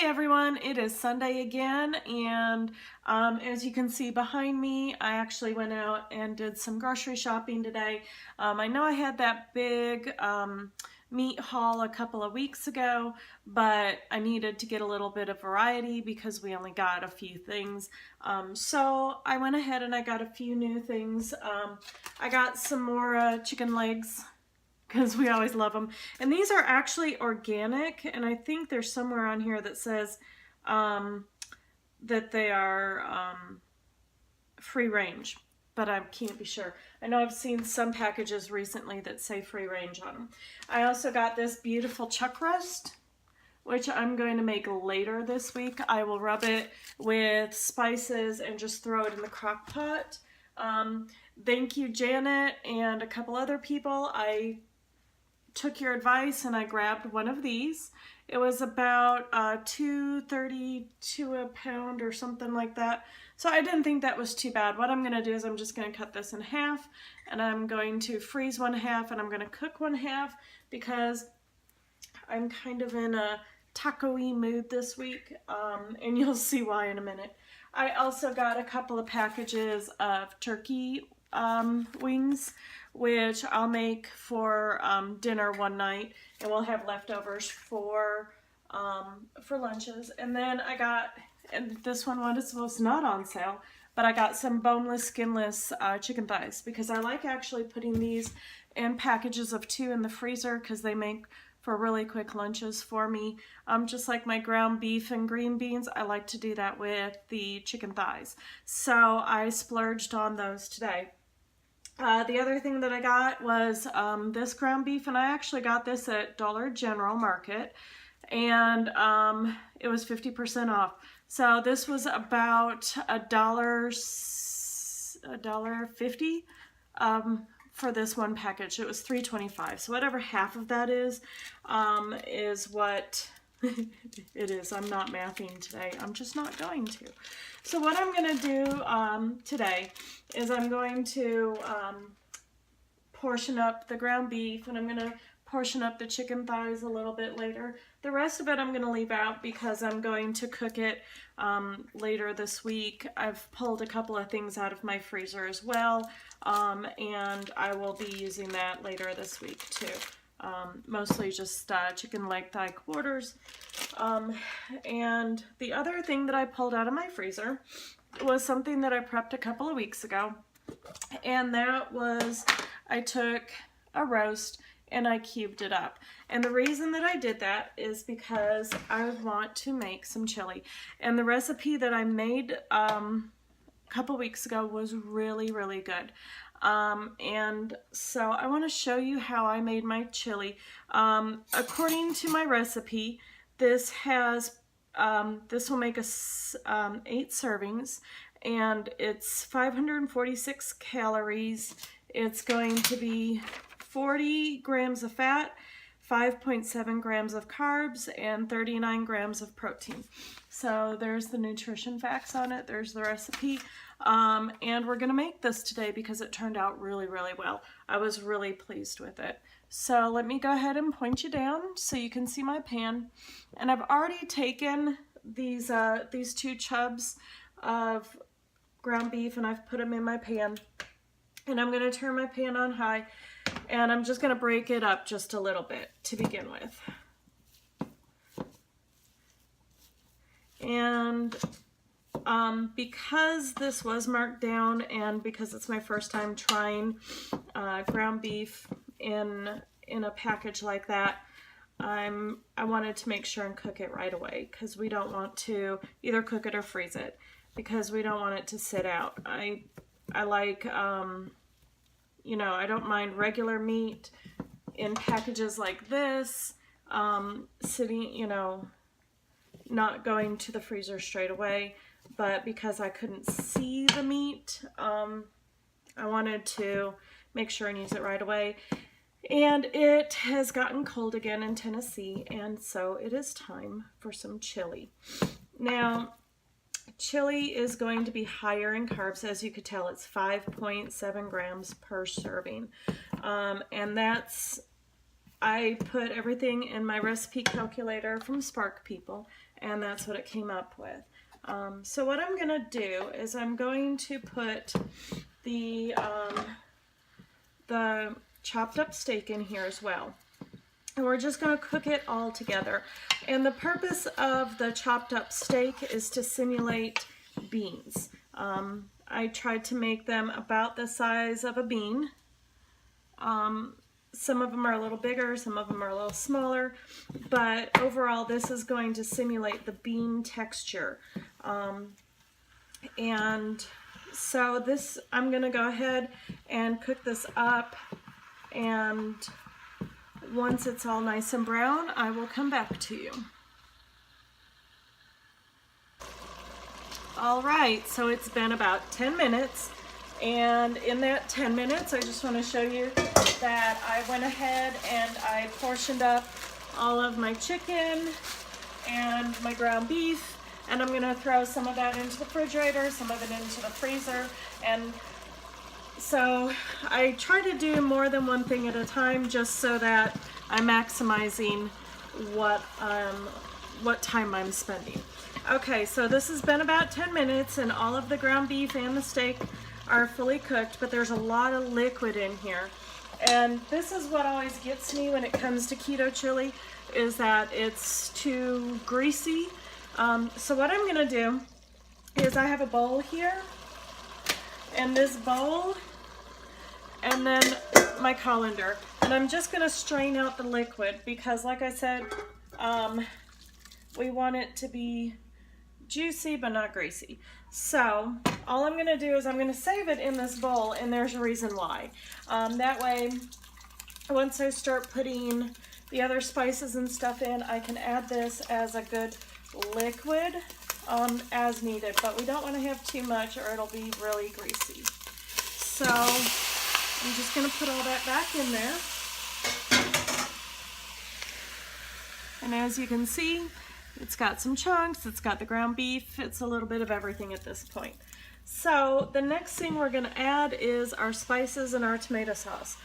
Hey everyone, it is Sunday again, and as you can see behind me, I actually went out and did some grocery shopping today. I know I had that big meat haul a couple of weeks ago, but I needed to get a little bit of variety because we only got a few things. So I went ahead and I got a few new things. I got some more chicken legs, because we always love them. And these are actually organic, and I think there's somewhere on here that says that they are free range, but I can't be sure. I know I've seen some packages recently that say free range on them. I also got this beautiful chuck roast, which I'm going to make later this week. I will rub it with spices and just throw it in the crock pot. Thank you, Janet, and a couple other people. I took your advice and I grabbed one of these. It was about $2.32 a pound or something like that. So I didn't think that was too bad. What I'm going to do is I'm just going to cut this in half, and I'm going to freeze one half, and I'm going to cook one half because I'm kind of in a taco-y mood this week, and you'll see why in a minute. I also got a couple of packages of turkey wings, which I'll make for dinner one night, and we'll have leftovers for lunches. And then I got, and this one was not on sale, but I got some boneless, skinless chicken thighs because I like actually putting these in packages of 2 in the freezer because they make for really quick lunches for me. Just like my ground beef and green beans, I like to do that with the chicken thighs. So I splurged on those today. The other thing that I got was this ground beef, and I actually got this at Dollar General Market, and it was 50% off. So this was about $1.50 for this one package. It was $3.25. So whatever half of that is what it is. I'm not mathing today. I'm just not going to. So what I'm going to do today is I'm going to portion up the ground beef, and I'm going to portion up the chicken thighs a little bit later. The rest of it I'm going to leave out because I'm going to cook it later this week. I've pulled a couple of things out of my freezer as well, and I will be using that later this week too. Mostly just chicken leg thigh quarters. And the other thing that I pulled out of my freezer was something that I prepped a couple of weeks ago. And that was, I took a roast and I cubed it up. And the reason that I did that is because I want to make some chili. And the recipe that I made a couple weeks ago was really, really good. And so I want to show you how I made my chili. According to my recipe, this will make us 8 servings, and it's 546 calories. It's going to be 40 grams of fat, 5.7 grams of carbs, and 39 grams of protein. So there's the nutrition facts on it. There's the recipe. And we're going to make this today because it turned out really, really well. I was really pleased with it. So let me go ahead and point you down so you can see my pan. And I've already taken these 2 chubs of ground beef, and I've put them in my pan. And I'm going to turn my pan on high, and I'm just going to break it up just a little bit to begin with. And because this was marked down, and because it's my first time trying ground beef in a package like that, I wanted to make sure and cook it right away, because we don't want to either cook it or freeze it, because we don't want it to sit out. I like, you know, I don't mind regular meat in packages like this, sitting, you know, not going to the freezer straight away. But because I couldn't see the meat, I wanted to make sure and use it right away. And it has gotten cold again in Tennessee, and so it is time for some chili. Now, chili is going to be higher in carbs. As you could tell, it's 5.7 grams per serving. And that's I put everything in my recipe calculator from Spark People, and that's what it came up with. So what I'm going to do is I'm going to put the chopped up steak in here as well. And we're just going to cook it all together. And the purpose of the chopped up steak is to simulate beans. I tried to make them about the size of a bean. Some of them are a little bigger, some of them are a little smaller, but overall this is going to simulate the bean texture. And so this, I'm going to go ahead and cook this up, and once it's all nice and brown, I will come back to you. All right, so it's been about 10 minutes, and in that 10 minutes, I just want to show you that I went ahead and I portioned up all of my chicken and my ground beef, and I'm going to throw some of that into the refrigerator, some of it into the freezer. And so I try to do more than one thing at a time, just so that I'm maximizing what time I'm spending. Okay, so this has been about 10 minutes, and all of the ground beef and the steak are fully cooked, but there's a lot of liquid in here. And this is what always gets me when it comes to keto chili, is that it's too greasy. So what I'm gonna do is I have a bowl here, and this bowl, and then my colander. And I'm just gonna strain out the liquid because, like I said, we want it to be juicy but not greasy. So all I'm gonna do is I'm gonna save it in this bowl, and there's a reason why. That way, once I start putting the other spices and stuff in, I can add this as a good liquid as needed, but we don't want to have too much or it'll be really greasy. So I'm just gonna put all that back in there. And as you can see, it's got some chunks, it's got the ground beef, it's a little bit of everything at this point. So the next thing we're going to add is our spices and our tomato sauce.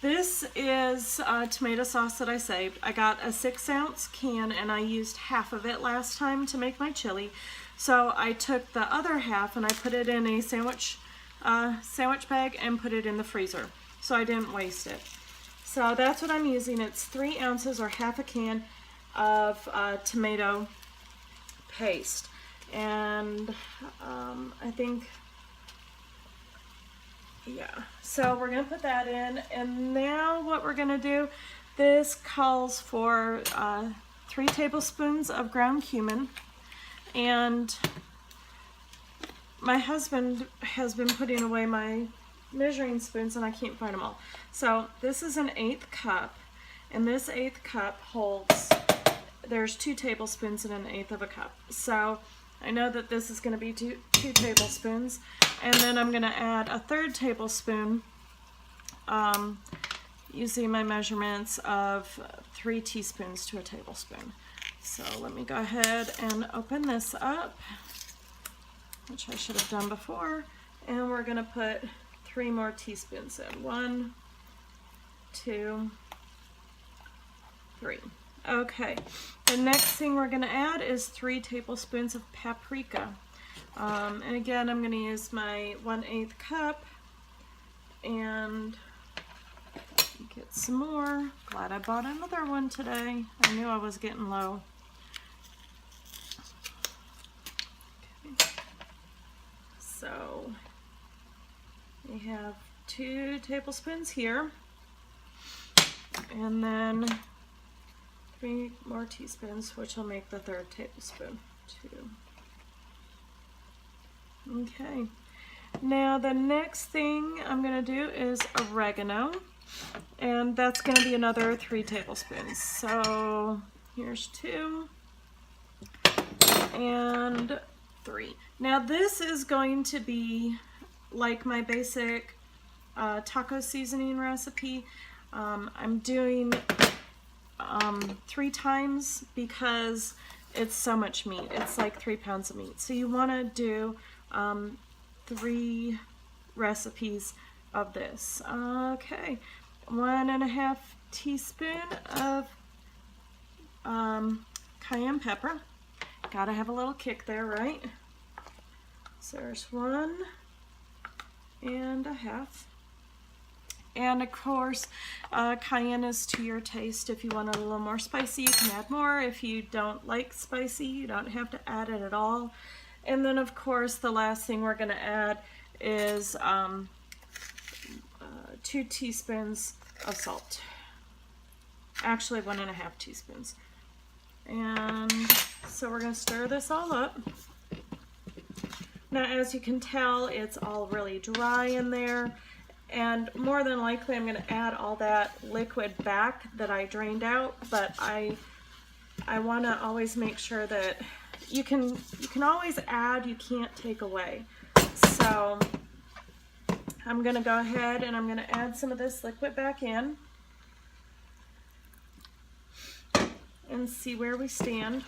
This is tomato sauce that I saved. I got a 6-ounce can and I used half of it last time to make my chili. So I took the other half and I put it in a sandwich bag and put it in the freezer, so I didn't waste it. So that's what I'm using. It's 3 ounces or half a can of tomato paste, and I think, yeah, so we're gonna put that in. And now what we're gonna do, this calls for 3 tablespoons of ground cumin, and my husband has been putting away my measuring spoons and I can't find them all. So this is an 1/8 cup, and this 1/8 cup holds, there's 2 tablespoons in an 1/8 of a cup. So I know that this is going to be two tablespoons, and then I'm going to add a 1/3 tablespoon, using my measurements of 3 teaspoons to a tablespoon. So let me go ahead and open this up, which I should have done before, and we're going to put 3 more teaspoons in. 1, 2, 3. Okay, the next thing we're going to add is 3 tablespoons of paprika. And again, I'm going to use my 1/8 cup and get some more. Glad I bought another one today. I knew I was getting low. Okay. So we have 2 tablespoons here, and then 3 more teaspoons, which will make the 1/3 tablespoon. 2. Okay. Now the next thing I'm going to do is oregano, and that's going to be another 3 tablespoons. So here's 2 and 3. Now this is going to be like my basic taco seasoning recipe. I'm doing 3 times because it's so much meat. It's like 3 pounds of meat. So you want to do 3 recipes of this. Okay. 1.5 teaspoon of cayenne pepper. Gotta have a little kick there, right? So there's 1.5. And of course, cayenne is to your taste. If you want it a little more spicy, you can add more. If you don't like spicy, you don't have to add it at all. And then of course, the last thing we're gonna add is 2 teaspoons of salt. Actually, 1.5 teaspoons. And so we're gonna stir this all up. Now, as you can tell, it's all really dry in there. And more than likely, I'm gonna add all that liquid back that I drained out, but I wanna always make sure that you can always add, you can't take away. So I'm gonna go ahead and I'm gonna add some of this liquid back in and see where we stand.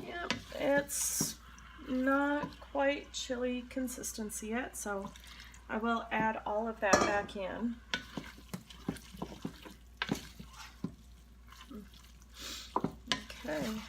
Yep, it's not quite chili consistency yet, so I will add all of that back in. Okay.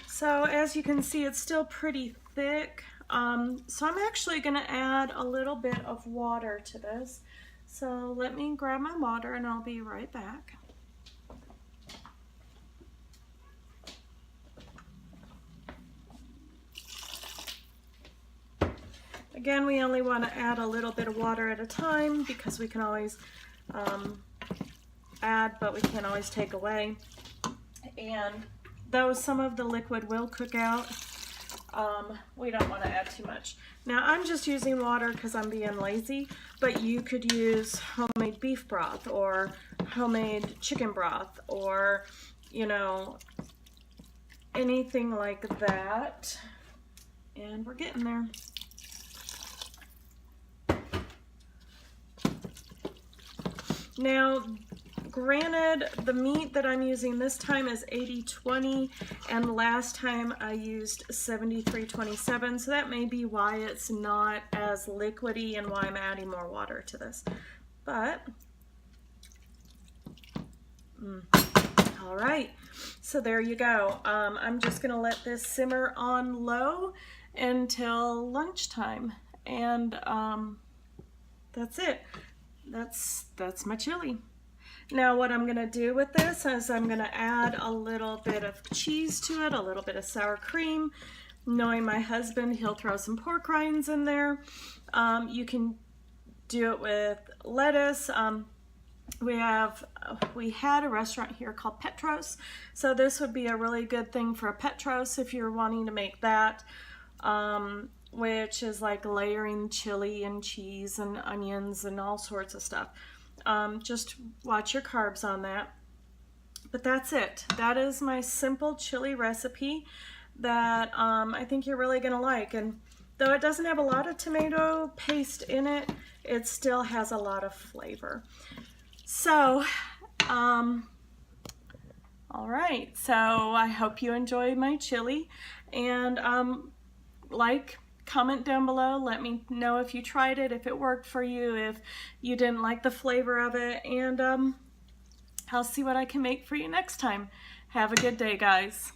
So as you can see, it's still pretty thick. So I'm actually going to add a little bit of water to this. So let me grab my water and I'll be right back. Again, we only want to add a little bit of water at a time because we can always add, but we can't always take away. And though some of the liquid will cook out, we don't want to add too much. Now I'm just using water because I'm being lazy, but you could use homemade beef broth or homemade chicken broth or, you know, anything like that. And we're getting there. Now, granted, the meat that I'm using this time is 80-20, and last time I used 73-27, so that may be why it's not as liquidy and why I'm adding more water to this. But, all right, so there you go. I'm just gonna let this simmer on low until lunchtime, and that's it. That's my chili. Now what I'm gonna do with this is I'm gonna add a little bit of cheese to it, a little bit of sour cream. Knowing my husband, he'll throw some pork rinds in there. You can do it with lettuce. We had a restaurant here called Petros, so this would be a really good thing for a Petros if you're wanting to make that. Which is like layering chili and cheese and onions and all sorts of stuff. Just watch your carbs on that. But that's it. That is my simple chili recipe that I think you're really gonna like. And though it doesn't have a lot of tomato paste in it, it still has a lot of flavor. So, all right. So I hope you enjoy my chili, and comment down below, let me know if you tried it, if it worked for you, if you didn't like the flavor of it, and I'll see what I can make for you next time. Have a good day, guys.